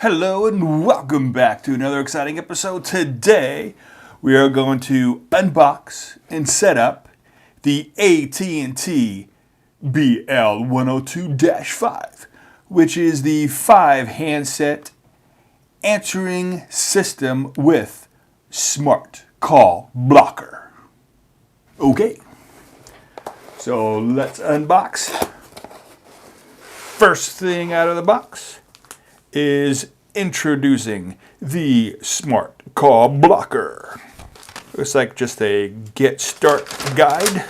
Hello and welcome back to another exciting episode. Today we are going to unbox and set up the AT&T BL102-5, which is the 5 handset answering system with smart call blocker. Okay, so let's unbox. First thing out of the box is introducing the Smart Call Blocker. Looks like just a get start guide.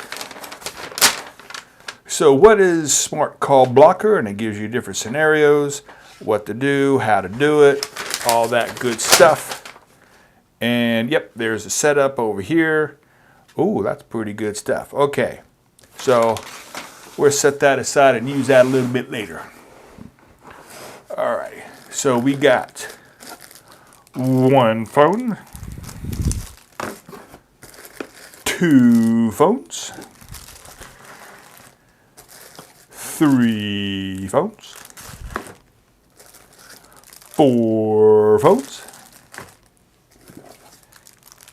So what is Smart Call Blocker? And it gives you different scenarios, what to do, how to do it, all that good stuff. And yep, there's a setup over here. Ooh, that's pretty good stuff. Okay, so we'll set that aside and use that a little bit later. All right. So we got one phone, two phones, three phones, four phones,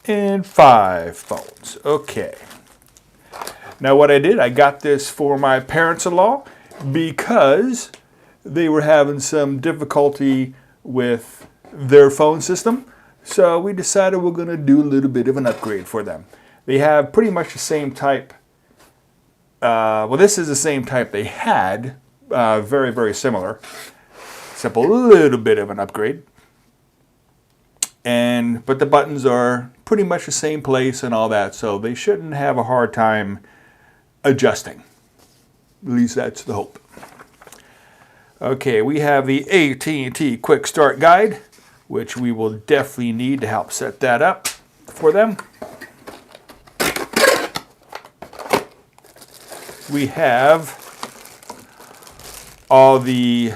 and five phones. Okay. Now what I did, I got this for my parents-in-law because they were having some difficulty with their phone system. So we decided we're going to do a little bit of an upgrade for them. They have pretty much the same type. Well, this is the same type they had. Very, very similar. Except a little bit of an upgrade. But the buttons are pretty much the same place and all that. So they shouldn't have a hard time adjusting. At least that's the hope. Okay, we have the AT&T Quick Start Guide, which we will definitely need to help set that up for them. We have all the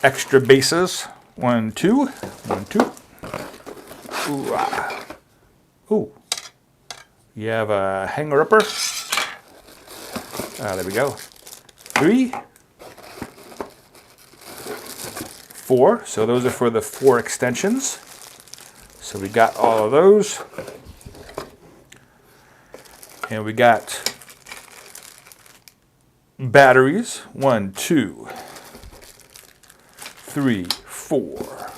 extra bases. 1, 2, 1, 2. Ooh, Ooh. You have a hanger-upper. There we go. 3. 4, so those are for the 4 extensions. So we got all of those. And we got batteries. 1, 2, 3, 4,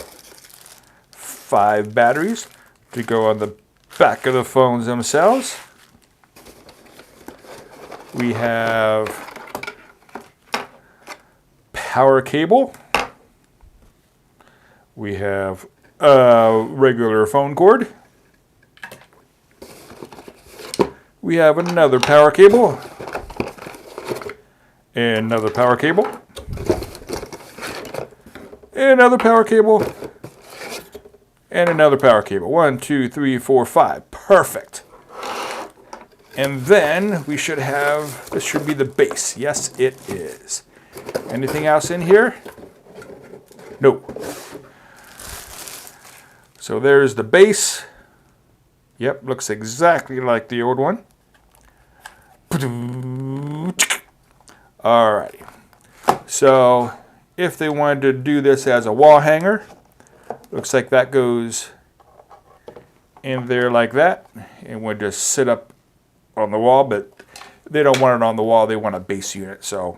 5 batteries to go on the back of the phones themselves. We have power cable. We have a regular phone cord. We have another power cable. Another power cable. Another power cable. And another power cable. 1, 2, 3, 4, 5. Perfect. And then we should have, this should be the base. Yes, it is. Anything else in here? No. So there's the base. Yep, looks exactly like the old one. Alrighty. So if they wanted to do this as a wall hanger, looks like that goes in there like that. And we'll just sit up on the wall, but they don't want it on the wall, they want a base unit. So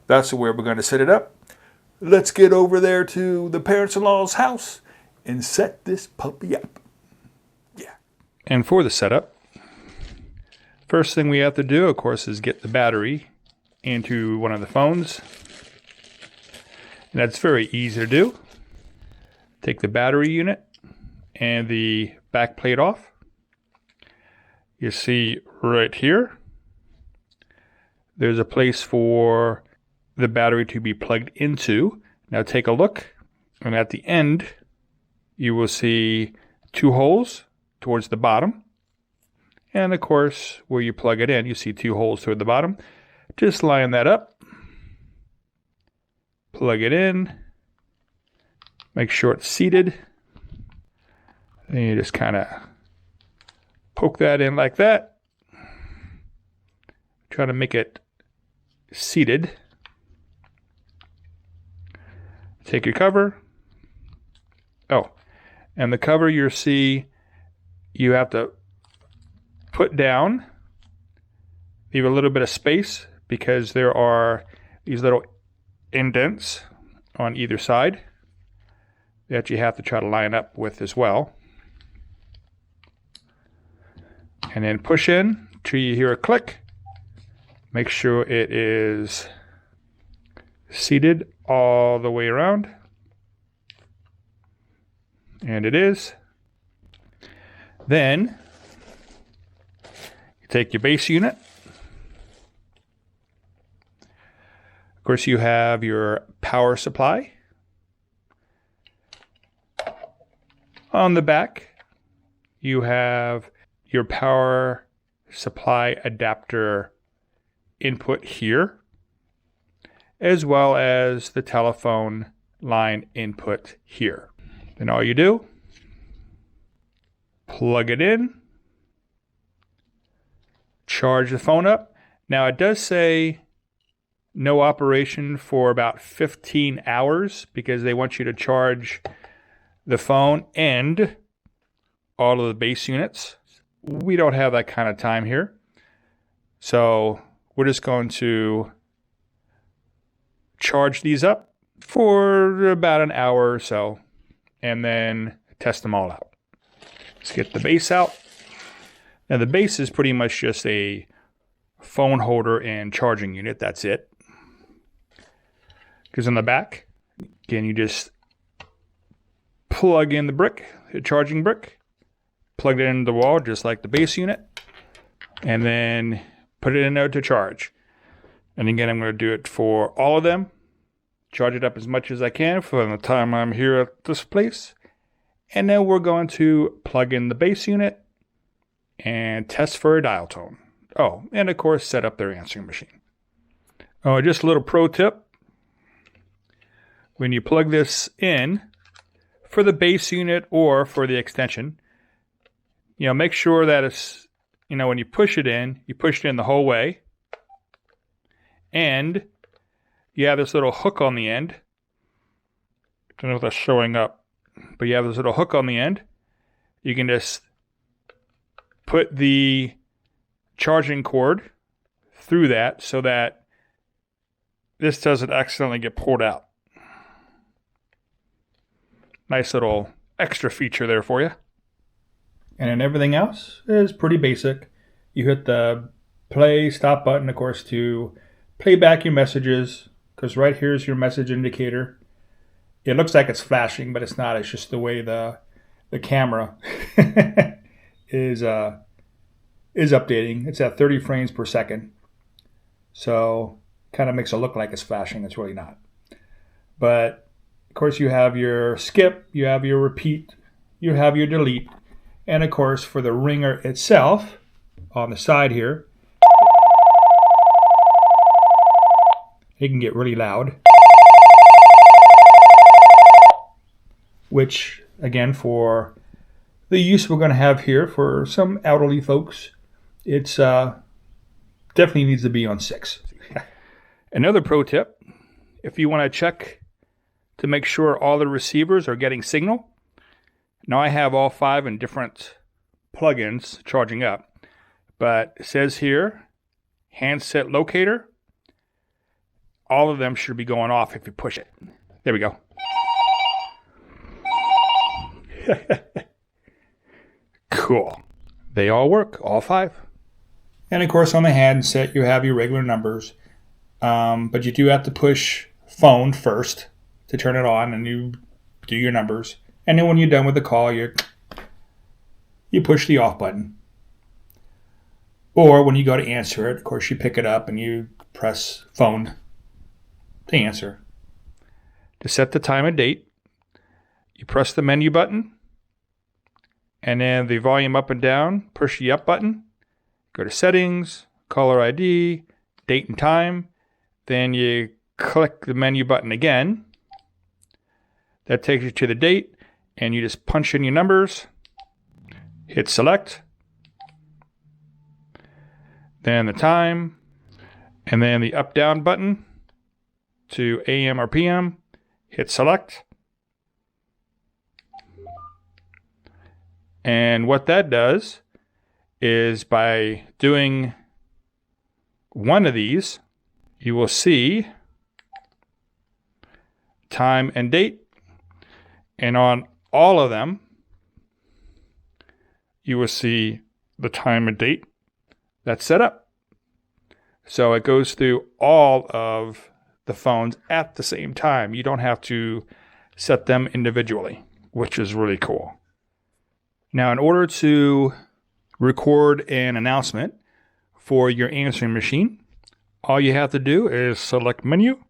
that's where we're going to set it up. Let's get over there to the parents-in-law's house and set this puppy up. Yeah. And for the setup, first thing we have to do, of course, is get the battery into one of the phones. And that's very easy to do. Take the battery unit and the back plate off. You see right here, there's a place for the battery to be plugged into. Now take a look, and at the end, you will see 2 holes towards the bottom. And of course, where you plug it in, you see 2 holes toward the bottom. Just line that up. Plug it in. Make sure it's seated. And you just kind of poke that in like that. Try to make it seated. Take your cover. Oh, and the cover you see you have to put down. Leave a little bit of space because there are these little indents on either side that you have to try to line up with as well. And then push in till you hear a click. Make sure it is seated all the way around. And it is. Then you take your base unit. Of course, you have your power supply. On the back, you have your power supply adapter input here, as well as the telephone line input here. Then all you do, plug it in, charge the phone up. Now it does say no operation for about 15 hours because they want you to charge the phone and all of the base units. We don't have that kind of time here. So we're just going to charge these up for about an hour or so and then test them all out. Let's get the base out. Now the base is pretty much just a phone holder and charging unit. That's it. Because on the back, again, you just plug in the brick, the charging brick, plug it into the wall just like the base unit, and then put it in there to charge. And again, I'm going to do it for all of them. Charge it up as much as I can for the time I'm here at this place. And then we're going to plug in the base unit and test for a dial tone. Oh, and of course, set up their answering machine. Oh, just a little pro tip. When you plug this in for the base unit or for the extension, make sure that it's, when you push it in the whole way. And you have this little hook on the end. I don't know if that's showing up, but you have this little hook on the end. You can just put the charging cord through that so that this doesn't accidentally get pulled out. Nice little extra feature there for you. And then everything else is pretty basic. You hit the play, stop button, of course, to play back your messages, because right here's your message indicator. It looks like it's flashing, but it's not. It's just the way the camera is updating. It's at 30 frames per second. So kind of makes it look like it's flashing. It's really not. But of course, you have your skip, you have your repeat, you have your delete. And of course, for the ringer itself, on the side here, it can get really loud. Which, again, for the use we're going to have here for some elderly folks, it's definitely needs to be on 6. Another pro tip, if you want to check to make sure all the receivers are getting signal. Now I have all 5 in different plugins charging up, but it says here, handset locator. All of them should be going off if you push it. There we go. Cool. They all work, all 5. And of course on the handset you have your regular numbers, but you do have to push phone first to turn it on, and you do your numbers. And then when you're done with the call, you push the off button. Or when you go to answer it, of course, you pick it up and you press phone to answer. To set the time and date, you press the menu button, and then the volume up and down, push the up button, go to settings, caller ID, date and time, then you click the menu button again. That takes you to the date, and you just punch in your numbers, hit select, then the time, and then the up-down button to AM or PM, hit select. And what that does is by doing one of these, you will see time and date. And on all of them, you will see the time and date that's set up. So it goes through all of the phones at the same time. You don't have to set them individually, which is really cool. Now, in order to record an announcement for your answering machine, all you have to do is select Menu,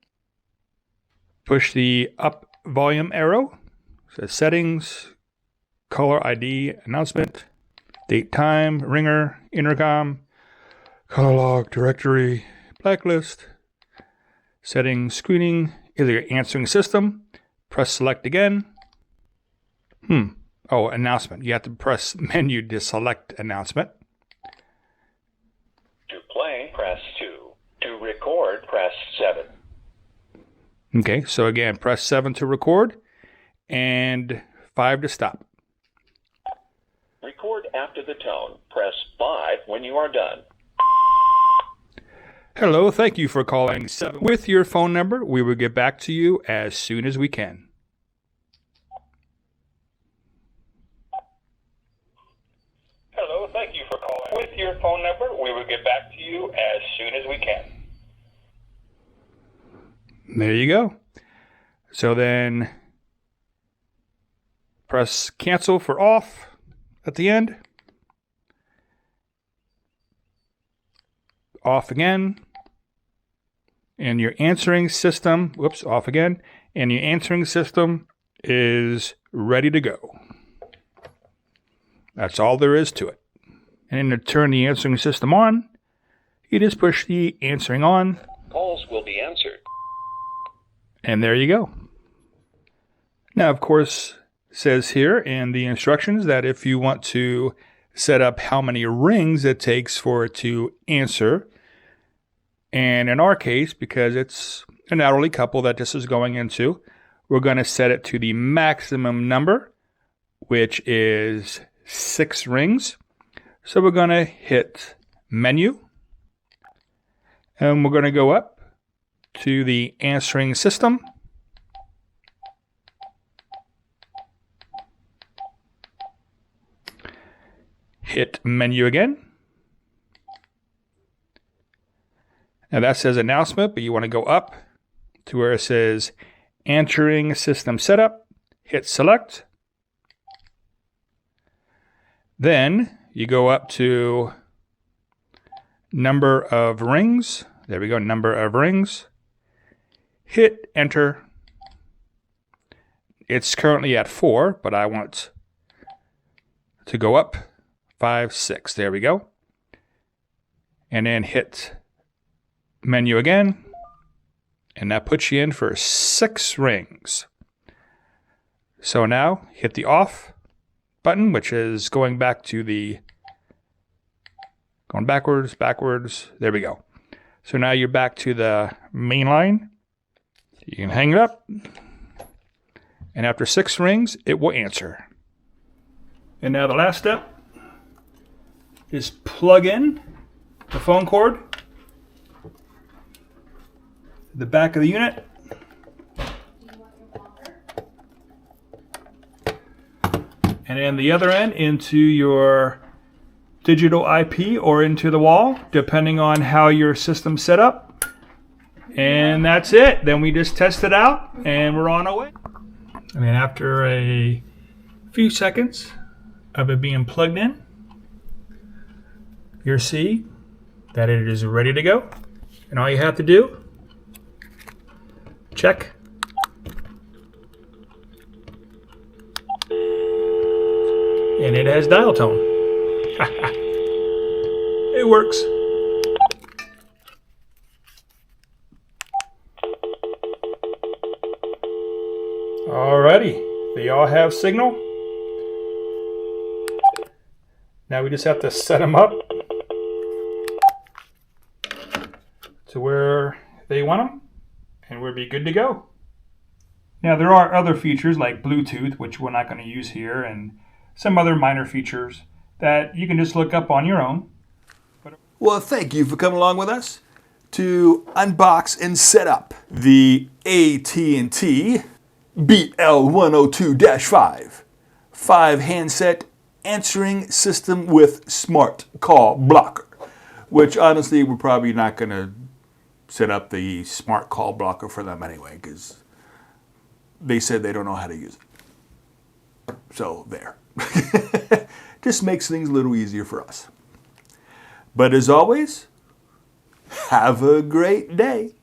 push the up volume arrow, says Settings, Caller ID, Announcement, Date, Time, Ringer, Intercom, Caller Log, Directory, Blacklist, Settings, Screening, either your answering system, press Select again. Oh, Announcement. You have to press Menu to select Announcement. To play, press 2. To record, press 7. Okay, so again, press 7 to record and 5 to stop. Record after the tone. Press 5 when you are done. Hello, thank you for calling 7 with your phone number. We will get back to you as soon as we can. Hello, thank you for calling with your phone number. We will get back to you as soon as we can. There you go. So then press cancel for off at the end. Off again. And your answering system, off again. And your answering system is ready to go. That's all there is to it. And then to turn the answering system on, you just push the answering on. Calls will be answered. And there you go. Now, of course, it says here in the instructions that if you want to set up how many rings it takes for it to answer, and in our case, because it's an elderly couple that this is going into, we're going to set it to the maximum number, which is 6 rings. So we're going to hit Menu, and we're going to go up to the answering system. Hit Menu again. Now that says announcement, but you want to go up to where it says answering system setup. Hit select. Then you go up to number of rings. There we go, number of rings. Hit enter. It's currently at 4, but I want to go up 5, 6. There we go. And then hit Menu again. And that puts you in for 6 rings. So now hit the off button, which is going back to the going backwards. There we go. So now you're back to the main line. You can hang it up. And after 6 rings, it will answer. And now the last step is plug in the phone cord to the back of the unit. And then the other end into your digital IP or into the wall, depending on how your system's set up. And that's it. Then we just test it out and we're on our way. And then after a few seconds of it being plugged in, you'll see that it is ready to go. And all you have to do, check. And it has dial tone. It works. Alrighty, they all have signal. Now we just have to set them up to where they want them, and we'll be good to go. Now, there are other features like Bluetooth, which we're not going to use here, and some other minor features that you can just look up on your own. Well, thank you for coming along with us to unbox and set up the AT&T BL102-5 handset answering system with smart call blocker, which honestly we're probably not going to set up the smart call blocker for them anyway, because they said they don't know how to use it. So there. Just makes things a little easier for us. But as always, have a great day.